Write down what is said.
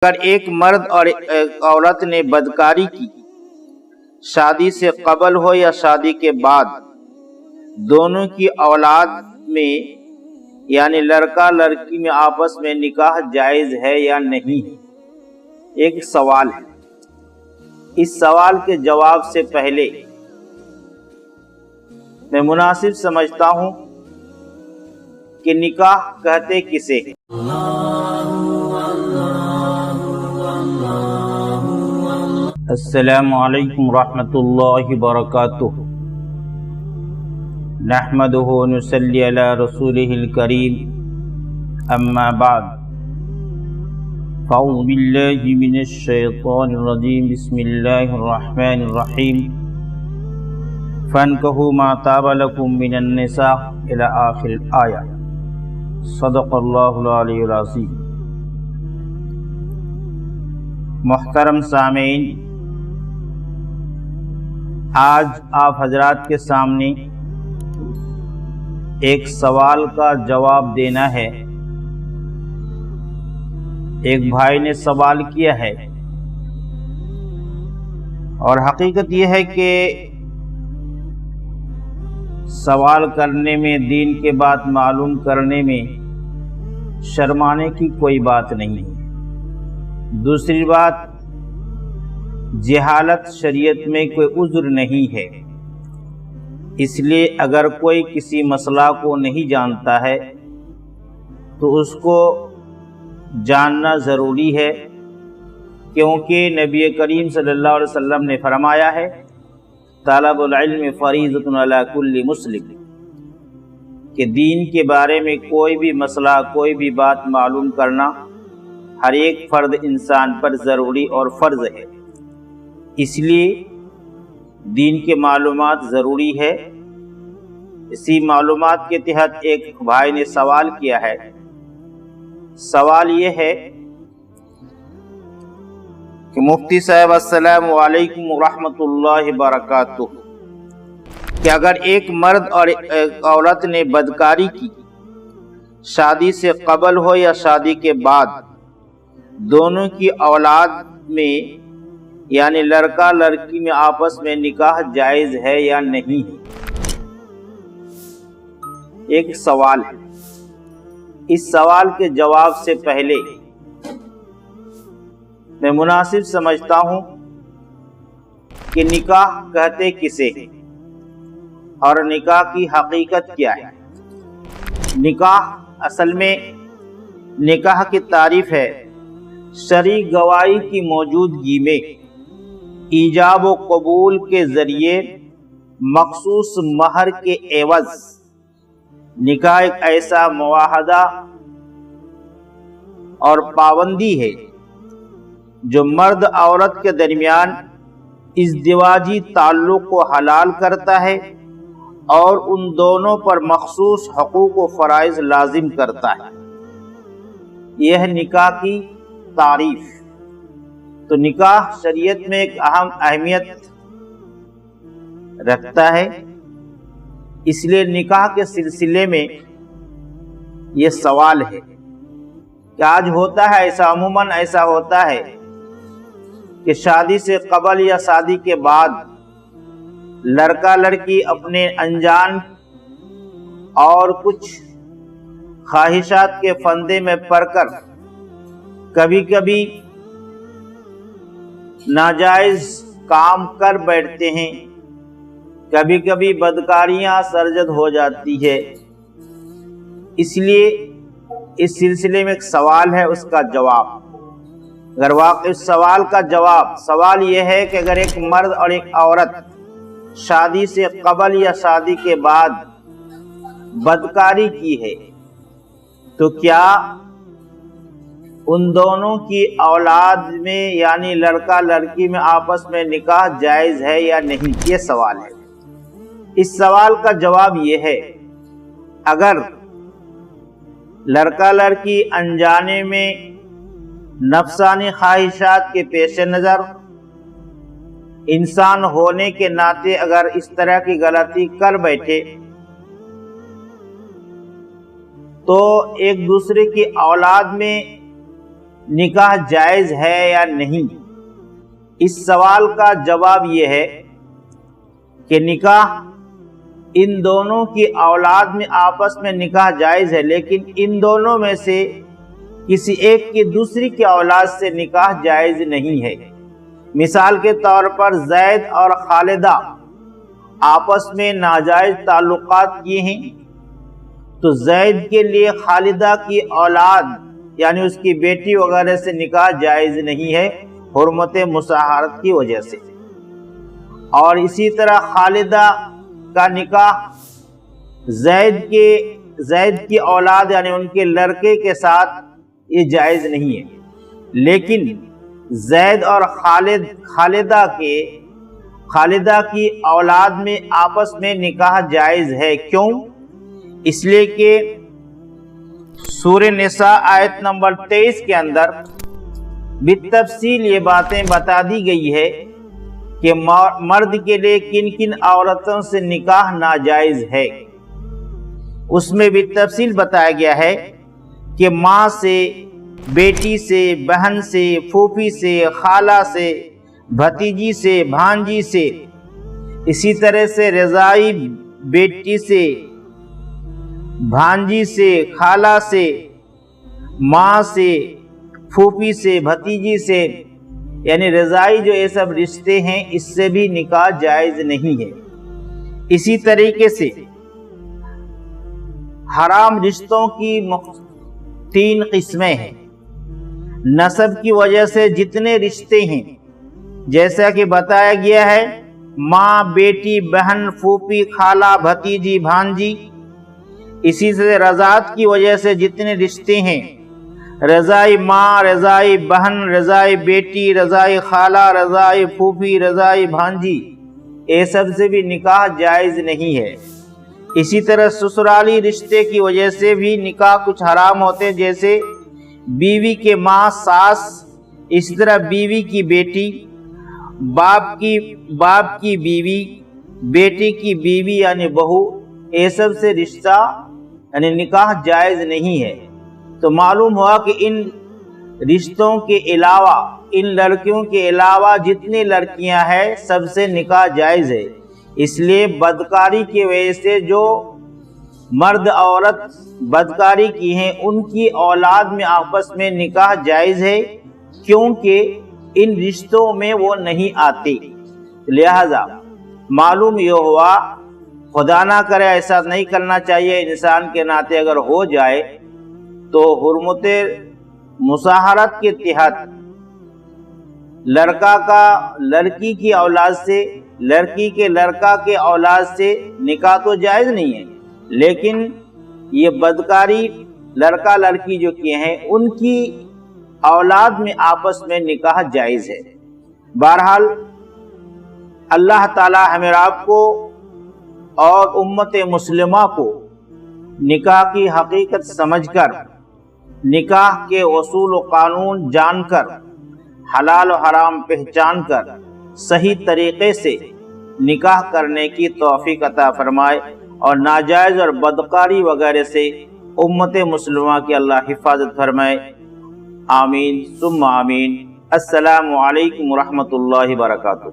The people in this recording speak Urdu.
اگر ایک مرد اور ایک عورت نے بدکاری کی، شادی سے قبل ہو یا شادی کے بعد، دونوں کی اولاد میں یعنی لڑکا لڑکی میں آپس میں نکاح جائز ہے یا نہیں، ایک سوال ہے۔ اس سوال کے جواب سے پہلے میں مناسب سمجھتا ہوں کہ نکاح کہتے کسے ہیں۔ السلام علیکم ورحمۃ اللہ وبرکاتہ۔ نحمدہ ونصلی علی رسولہ الکریم، اما بعد، فاعوذ باللہ من الشیطان الرجیم، بسم اللہ الرحمن الرحیم، فانکحوا ما طاب لکم من النساء الی آخر الآیہ، صدق اللہ العلی العظیم۔ محترم سامعین، آج آپ حضرات کے سامنے ایک سوال کا جواب دینا ہے۔ ایک بھائی نے سوال کیا ہے اور حقیقت یہ ہے کہ سوال کرنے میں، دین کے بات معلوم کرنے میں شرمانے کی کوئی بات نہیں ہے۔ دوسری بات، جہالت شریعت میں کوئی عذر نہیں ہے، اس لیے اگر کوئی کسی مسئلہ کو نہیں جانتا ہے تو اس کو جاننا ضروری ہے، کیونکہ نبی کریم صلی اللہ علیہ وسلم نے فرمایا ہے، طلب العلم فریضۃ علی کل مسلم، کہ دین کے بارے میں کوئی بھی مسئلہ، کوئی بھی بات معلوم کرنا ہر ایک فرد انسان پر ضروری اور فرض ہے۔ اس لیے دین کے معلومات ضروری ہے۔ اسی معلومات کے تحت ایک بھائی نے سوال کیا ہے۔ سوال یہ ہے کہ مفتی صاحب السلام علیکم ورحمۃ اللہ وبرکاتہ، کہ اگر ایک مرد اور ایک عورت نے بدکاری کی، شادی سے قبل ہو یا شادی کے بعد، دونوں کی اولاد میں یعنی لڑکا لڑکی میں آپس میں نکاح جائز ہے یا نہیں، ایک سوال ہے۔ اس سوال کے جواب سے پہلے میں مناسب سمجھتا ہوں کہ نکاح کہتے کسے ہیں اور نکاح کی حقیقت کیا ہے۔ نکاح اصل میں نکاح کی تعریف ہے شرعی گواہی کی موجودگی میں ایجاب و قبول کے ذریعے مخصوص مہر کے عوض۔ نکاح ایک ایسا معاہدہ اور پابندی ہے جو مرد عورت کے درمیان ازدواجی تعلق کو حلال کرتا ہے اور ان دونوں پر مخصوص حقوق و فرائض لازم کرتا ہے۔ یہ نکاح کی تعریف۔ تو نکاح شریعت میں ایک اہم اہمیت رکھتا ہے، اس لیے نکاح کے سلسلے میں یہ سوال ہے کہ آج ہوتا ہے ایسا، عموماً ایسا ہوتا ہے کہ شادی سے قبل یا شادی کے بعد لڑکا لڑکی اپنے انجان اور کچھ خواہشات کے فندے میں پڑ کر کبھی کبھی ناجائز کام کر بیٹھتے ہیں، کبھی کبھی بدکاریاں سرزد ہو جاتی ہے۔ اس لیے اس سلسلے میں ایک سوال ہے، اس کا جواب اگر واقع اس سوال کا جواب، سوال یہ ہے کہ اگر ایک مرد اور ایک عورت شادی سے قبل یا شادی کے بعد بدکاری کی ہے تو کیا ان دونوں کی اولاد میں یعنی لڑکا لڑکی میں آپس میں نکاح جائز ہے یا نہیں، یہ سوال ہے۔ اس سوال کا جواب یہ ہے، اگر لڑکا لڑکی انجانے میں نفسانی خواہشات کے پیش نظر انسان ہونے کے ناطے اگر اس طرح کی غلطی کر بیٹھے تو ایک دوسرے کی اولاد میں نکاح جائز ہے یا نہیں؟ اس سوال کا جواب یہ ہے کہ نکاح ان دونوں کی اولاد میں آپس میں نکاح جائز ہے، لیکن ان دونوں میں سے کسی ایک کی دوسری کی اولاد سے نکاح جائز نہیں ہے۔ مثال کے طور پر زید اور خالدہ آپس میں ناجائز تعلقات کیے ہیں تو زید کے لیے خالدہ کی اولاد یعنی اس کی بیٹی وغیرہ سے نکاح جائز نہیں ہے حرمت مصاہرت کی وجہ سے، اور اسی طرح خالدہ کا نکاح زید کی اولاد یعنی ان کے لڑکے کے ساتھ یہ جائز نہیں ہے، لیکن زید اور خالدہ کی اولاد میں آپس میں نکاح جائز ہے۔ کیوں؟ اس لیے کہ سورہ نساء آیت نمبر 23 کے اندر بالتفصیل یہ باتیں بتا دی گئی ہے کہ مرد کے لیے کن کن عورتوں سے نکاح ناجائز ہے۔ اس میں بالتفصیل بتایا گیا ہے کہ ماں سے، بیٹی سے، بہن سے، پھوپھی سے، خالہ سے، بھتیجی سے، بھانجی سے، اسی طرح سے رضاعی بیٹی سے، بھانجی سے، خالہ سے، ماں سے، پھوپھی سے، بھتیجی سے، یعنی رضاعی جو یہ سب رشتے ہیں اس سے بھی نکاح جائز نہیں ہے۔ اسی طریقے سے حرام رشتوں کی 3 قسمیں ہیں۔ نسب کی وجہ سے جتنے رشتے ہیں جیسا کہ بتایا گیا ہے، ماں، بیٹی، بہن، پھوپھی، خالہ، بھتیجی، بھانجی، اسی سے رضاعت کی وجہ سے جتنے رشتے ہیں، رضاعی ماں، رضاعی بہن، رضاعی بیٹی، رضاعی خالہ، رضاعی پھوپھی، رضاعی بھانجی، یہ سب سے بھی نکاح جائز نہیں ہے۔ اسی طرح سسرالی رشتے کی وجہ سے بھی نکاح کچھ حرام ہوتے ہیں، جیسے بیوی کے ماں، ساس، اسی طرح بیوی کی بیٹی، باپ کی بیوی، بیٹی کی بیوی یعنی بہو، یہ سب سے رشتہ یعنی نکاح جائز نہیں ہے۔ تو معلوم ہوا کہ ان رشتوں کے علاوہ، ان لڑکیوں کے علاوہ جتنی لڑکیاں ہیں سب سے نکاح جائز ہے۔ اس لیے بدکاری کی وجہ سے جو مرد عورت بدکاری کی ہیں ان کی اولاد میں آپس میں نکاح جائز ہے، کیونکہ ان رشتوں میں وہ نہیں آتے۔ لہذا معلوم یہ ہوا، خدا نہ کرے ایسا نہیں کرنا چاہیے، انسان کے ناطے اگر ہو جائے تو حرمت مصاہرت کے تحت لڑکا کا لڑکی کی اولاد سے، لڑکی کے لڑکا کے اولاد سے نکاح تو جائز نہیں ہے، لیکن یہ بدکاری لڑکا لڑکی جو کیے ہیں ان کی اولاد میں آپس میں نکاح جائز ہے۔ بہرحال اللہ تعالی ہمیں آپ کو اور امت مسلمہ کو نکاح کی حقیقت سمجھ کر، نکاح کے اصول و قانون جان کر، حلال و حرام پہچان کر صحیح طریقے سے نکاح کرنے کی توفیق عطا فرمائے، اور ناجائز اور بدکاری وغیرہ سے امت مسلمہ کی اللہ حفاظت فرمائے۔ آمین ثم آمین۔ السلام علیکم ورحمۃ اللہ وبرکاتہ۔